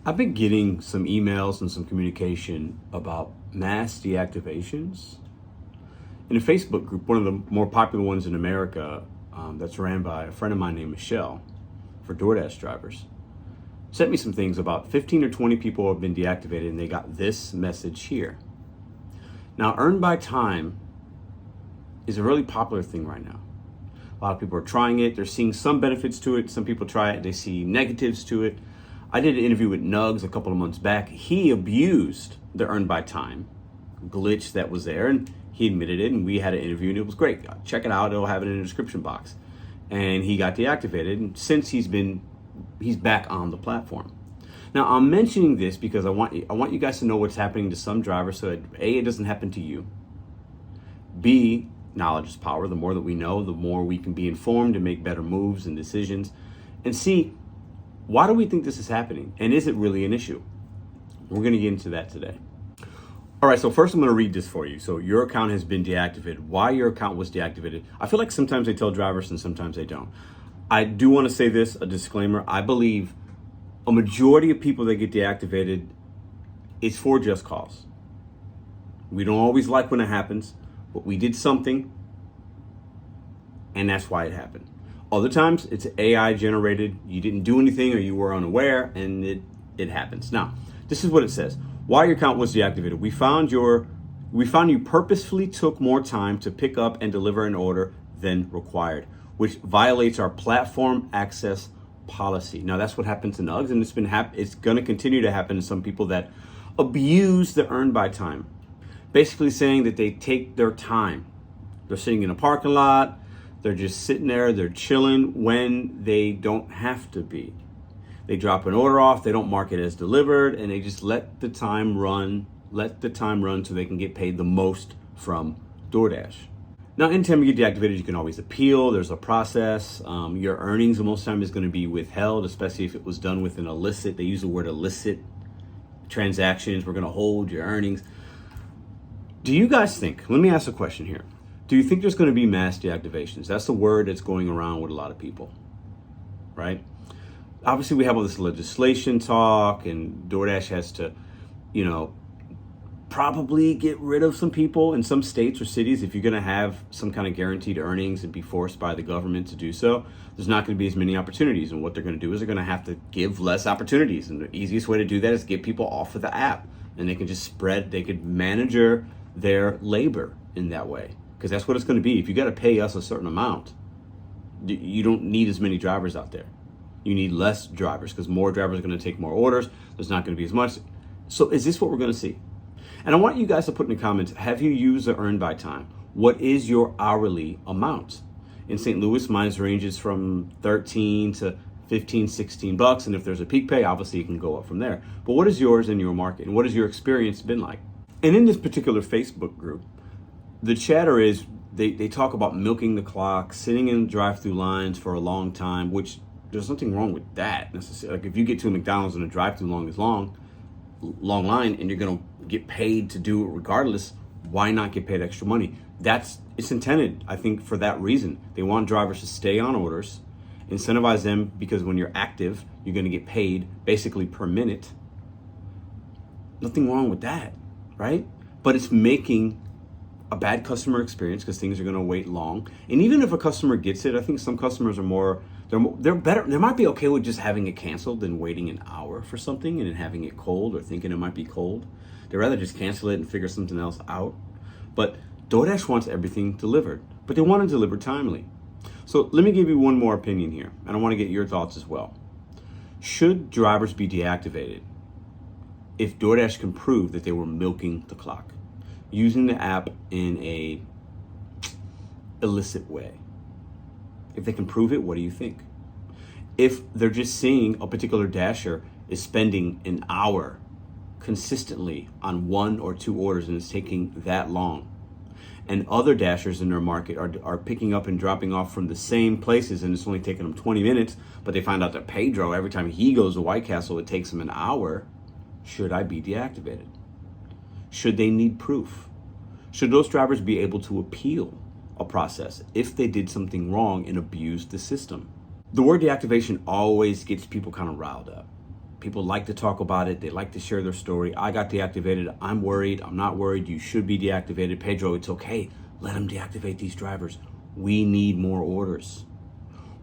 I've been getting some emails and some communication about mass deactivations in a Facebook group, one of the more popular ones in America, that's ran by a friend of mine named Michelle for DoorDash drivers. Sent me some things about 15 or 20 people have been deactivated, and they got this message here. Now, earned by time is a really popular thing right now. A lot of people are trying it. They're seeing some benefits to it. Some people try it. They see negatives to it. I did an interview with Nugs a couple of months back. He abused the earned by time glitch that was there, and he admitted it, and we had an interview, and it was great. Check it out. It'll have it in the description box. And he got deactivated, and since he's back on the platform. Now, I'm mentioning this because I want you guys to know what's happening to some drivers, so that A, it doesn't happen to you. B, knowledge is power. The more that we know, the more we can be informed and make better moves and decisions. And C, why do we think this is happening? And is it really an issue? We're going to get into that today. All right, so first I'm going to read this for you. So your account has been deactivated. Why your account was deactivated? I feel like sometimes they tell drivers and sometimes they don't. I do want to say this, a disclaimer. I believe a majority of people that get deactivated is for just cause. We don't always like when it happens, but we did something, and that's why it happened. Other times it's AI generated. You didn't do anything or you were unaware, and it happens. Now, this is what it says. Why your account was deactivated. We found you purposefully took more time to pick up and deliver an order than required, which violates our platform access policy. Now, that's what happens in Nugs, and it's going to continue to happen to some people that abuse the earned by time. Basically saying that they take their time. They're sitting in a parking lot. They're just sitting there. They're chilling when they don't have to be. They drop an order off. They don't mark it as delivered, and they just let the time run so they can get paid the most from DoorDash. Now, anytime you get deactivated, you can always appeal. There's a process. Your earnings most of the time is going to be withheld, especially if it was done with an illicit. They use the word illicit transactions. We're going to hold your earnings. Do you guys think, let me ask a question here. Do you think there's going to be mass deactivations? That's the word that's going around with a lot of people, right? Obviously, we have all this legislation talk, and DoorDash has to, probably get rid of some people in some states or cities. If you're going to have some kind of guaranteed earnings and be forced by the government to do so, there's not going to be as many opportunities. And what they're going to do is they're going to have to give less opportunities. And the easiest way to do that is get people off of the app. And they can just they could manage their labor in that way. Because that's what it's going to be. If you got to pay us a certain amount, you don't need as many drivers out there. You need less drivers because more drivers are going to take more orders. There's not going to be as much. So is this what we're going to see? And I want you guys to put in the comments, have you used the earned by time? What is your hourly amount? In St. Louis, mine ranges from 13 to 15, 16 bucks. And if there's a peak pay, obviously it can go up from there. But what is yours in your market? And what has your experience been like? And in this particular Facebook group, the chatter is, they talk about milking the clock, sitting in drive-through lines for a long time, which there's nothing wrong with that necessarily. Like if you get to a McDonald's and a drive-through long line, and you're gonna get paid to do it regardless, why not get paid extra money? It's intended, I think, for that reason. They want drivers to stay on orders, incentivize them, because when you're active, you're gonna get paid basically per minute. Nothing wrong with that, right? But it's making a bad customer experience because things are going to wait long. And even if a customer gets it, I think some customers are they're better. They might be okay with just having it canceled than waiting an hour for something and then having it cold or thinking it might be cold. They'd rather just cancel it and figure something else out. But DoorDash wants everything delivered, but they want to deliver timely. So let me give you one more opinion here, and I want to get your thoughts as well. Should drivers be deactivated if DoorDash can prove that they were milking the clock, using the app in a illicit way? If they can prove it, what do you think? If they're just seeing a particular dasher is spending an hour consistently on 1 or 2 orders and it's taking that long, and other dashers in their market are picking up and dropping off from the same places and it's only taking them 20 minutes, but they find out that Pedro, every time he goes to White Castle, it takes him an hour, should I be deactivated? Should they need proof? Should those drivers be able to appeal a process if they did something wrong and abused the system? The word deactivation always gets people kind of riled up. People like to talk about it. They like to share their story. I got deactivated. I'm worried. I'm not worried. You should be deactivated. Pedro, it's okay. Let them deactivate these drivers. We need more orders.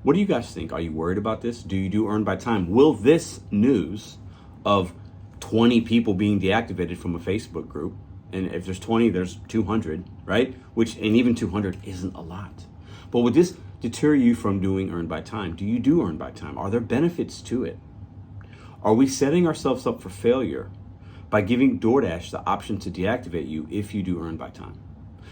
What do you guys think? Are you worried about this? Do you do earn by time? Will this news of 20 people being deactivated from a Facebook group, and if there's 20, there's 200, right? And even 200 isn't a lot. But would this deter you from doing earn by time? Do you do earn by time? Are there benefits to it? Are we setting ourselves up for failure by giving DoorDash the option to deactivate you if you do earn by time?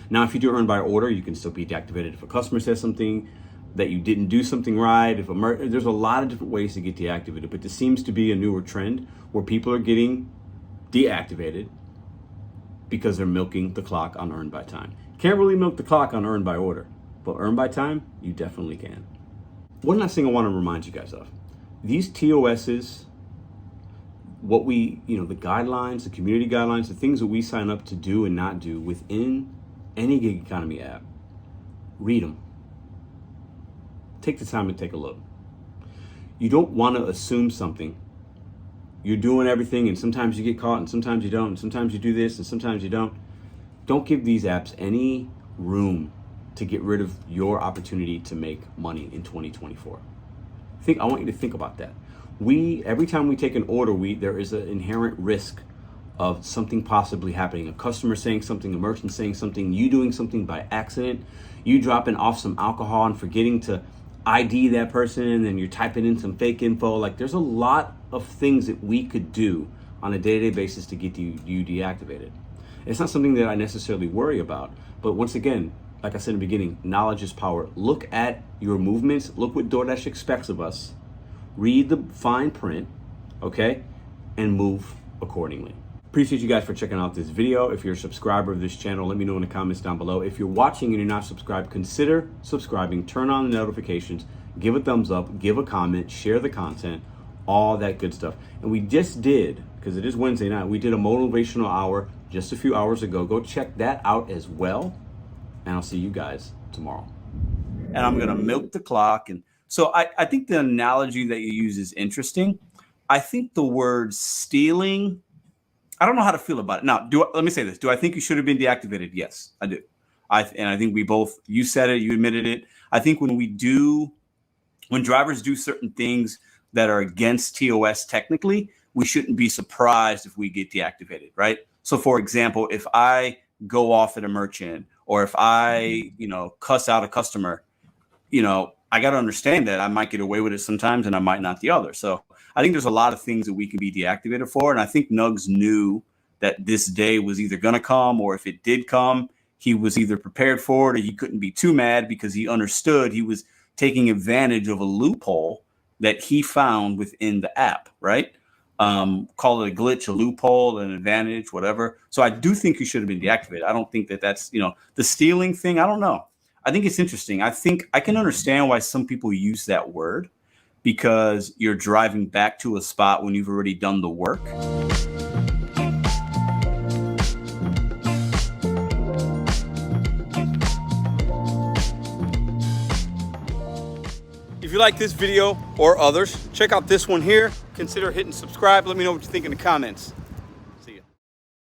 Now, if you do earn by order, you can still be deactivated if a customer says something that you didn't do something right. There's a lot of different ways to get deactivated, but this seems to be a newer trend where people are getting deactivated because they're milking the clock on earn by time. Can't really milk the clock on earn by order, but earn by time, you definitely can. One last thing I want to remind you guys of. These TOSs, the guidelines, the community guidelines, the things that we sign up to do and not do within any gig economy app, read them. Take the time and take a look. You don't want to assume something. You're doing everything, and sometimes you get caught, and sometimes you don't, and sometimes you do this, and sometimes you don't. Don't give these apps any room to get rid of your opportunity to make money in 2024. I want you to think about that. Every time we take an order, there is an inherent risk of something possibly happening. A customer saying something, a merchant saying something, you doing something by accident, you dropping off some alcohol and forgetting to ID that person, and then you're typing in some fake info. Like, there's a lot of things that we could do on a day-to-day basis to get you deactivated. It's not something that I necessarily worry about, but once again, like I said in the beginning, knowledge is power. Look at your movements, look what DoorDash expects of us, read the fine print, okay, and move accordingly. Appreciate you guys for checking out this video. If you're a subscriber of this channel, let me know in the comments down below. If you're watching and you're not subscribed, consider subscribing, turn on the notifications, give a thumbs up, give a comment, share the content, all that good stuff. And we just did, because it is Wednesday night, we did a motivational hour just a few hours ago. Go check that out as well. And I'll see you guys tomorrow. And I'm gonna milk the clock. And so I think the analogy that you use is interesting. I think the word stealing, I don't know how to feel about it. Now, let me say this. Do I think you should have been deactivated? Yes, I do. And I think you said it, you admitted it. I think when drivers do certain things that are against TOS technically, we shouldn't be surprised if we get deactivated, right? So for example, if I go off at a merchant, or if I, cuss out a customer, I got to understand that I might get away with it sometimes and I might not the other. So I think there's a lot of things that we can be deactivated for. And I think Nugs knew that this day was either going to come, or if it did come, he was either prepared for it, or he couldn't be too mad because he understood he was taking advantage of a loophole that he found within the app, right? Call it a glitch, a loophole, an advantage, whatever. So I do think you should have been deactivated. I don't think that's, the stealing thing. I don't know. I think it's interesting. I think I can understand why some people use that word, because you're driving back to a spot when you've already done the work. If you like this video or others, check out this one here. Consider hitting subscribe. Let me know what you think in the comments.